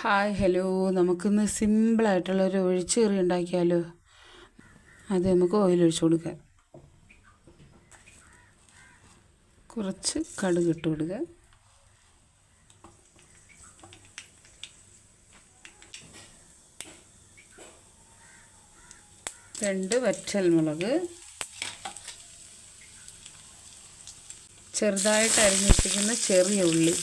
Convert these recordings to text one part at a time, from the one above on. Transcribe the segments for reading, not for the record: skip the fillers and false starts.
Hi hello, നമുക്കിന്ന് സിമ്പിളായിട്ടുള്ളൊരു ഒഴിച്ചുകറി ഉണ്ടാക്കിയാലോ. അത് നമുക്ക് ഓയിലൊഴിച്ച് കൊടുക്കാം. കുറച്ച് കടുക് ഇട്ട് കൊടുക്കുക. രണ്ട് വറ്റൽമുളക്, ചെറുതായിട്ട് അരിഞ്ഞ് വെച്ചിരിക്കുന്ന ചെറിയ ഉള്ളി,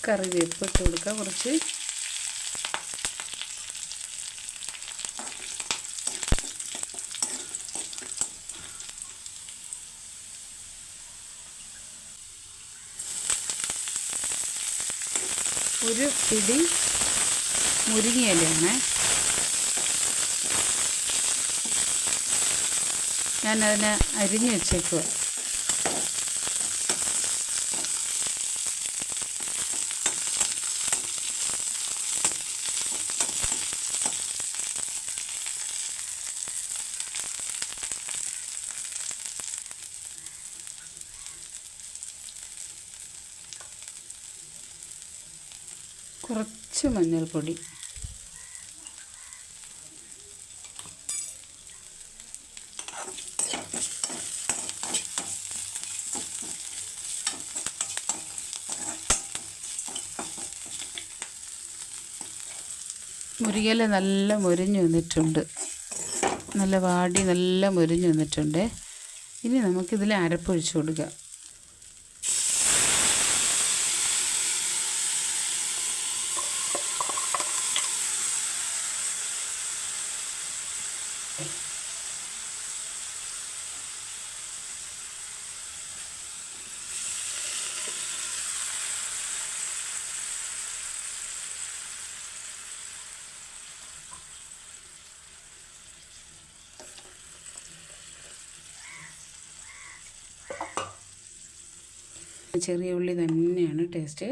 കറിവേപ്പ് ഇട്ട് കൊടുക്കുക. കുറച്ച് ഒരു പിടി മുരിങ്ങയിലയാണ്. ഞാനതിനെ അരിഞ്ഞ് വെച്ചേക്കുക. കുറച്ച് മഞ്ഞൾപ്പൊടി, മുരിങ്ങയില നല്ല മൊരിഞ്ഞ് വന്നിട്ടുണ്ട്, നല്ല വാടി നല്ല മൊരിഞ്ഞ് വന്നിട്ടുണ്ട്. ഇനി നമുക്കിതിൽ അരപ്പൊഴിച്ച് കൊടുക്കാം. ചെറിയ ഉള്ളി തന്നെയാണ് ടേസ്റ്റ്.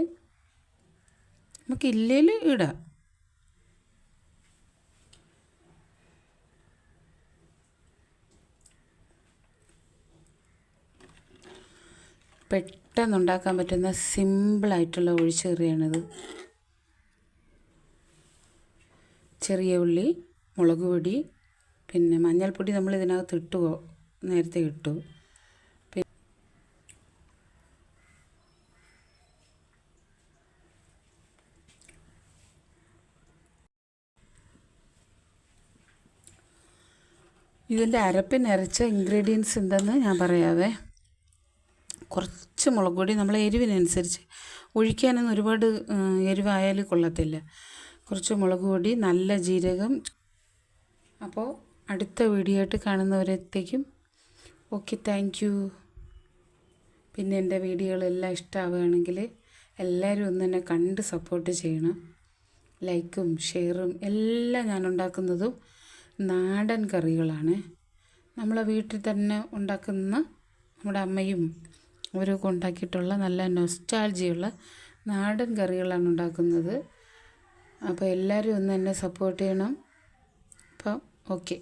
നമുക്കില്ലേൽ ഇടാം. പെട്ടെന്നുണ്ടാക്കാൻ പറ്റുന്ന സിമ്പിളായിട്ടുള്ള ഒഴിച്ചുകറിയാണിത്. ചെറിയ ഉള്ളി, മുളക് പൊടി, പിന്നെ മഞ്ഞൾപ്പൊടി നമ്മൾ ഇതിനകത്ത് നേരത്തെ ഇട്ടു. ഇതിൻ്റെ അരപ്പിനരച്ച ഇൻഗ്രീഡിയൻസ് എന്തെന്ന് ഞാൻ പറയാവേ. കുറച്ച് മുളക് പൊടി, നമ്മളെ എരിവിനനുസരിച്ച്. ഒഴിക്കാനൊന്നും ഒരുപാട് എരിവായാലും കൊള്ളത്തില്ല. കുറച്ച് മുളക് പൊടി, നല്ല ജീരകം. അപ്പോൾ അടുത്ത വീഡിയോ ആയിട്ട് കാണുന്നവരത്തേക്കും ഓക്കെ, താങ്ക് യു. പിന്നെ എൻ്റെ വീഡിയോകളെല്ലാം ഇഷ്ടമാവുകയാണെങ്കിൽ എല്ലാവരും ഒന്ന് എന്നെ കണ്ട് സപ്പോർട്ട് ചെയ്യണം. ലൈക്കും ഷെയറും എല്ലാം. ഞാൻ ഉണ്ടാക്കുന്നതും നാടൻ കറികളാണ്. നമ്മളെ വീട്ടിൽ തന്നെ ഉണ്ടാക്കുന്ന, നമ്മുടെ അമ്മയും അവരൊക്കെ ഉണ്ടാക്കിയിട്ടുള്ള നല്ല നൊസ്റ്റാൾജിയുള്ള നാടൻ കറികളാണ് ഉണ്ടാക്കുന്നത്. അപ്പോൾ എല്ലാവരും ഒന്ന് എന്നെ സപ്പോർട്ട് ചെയ്യണം. അപ്പം ഓക്കെ.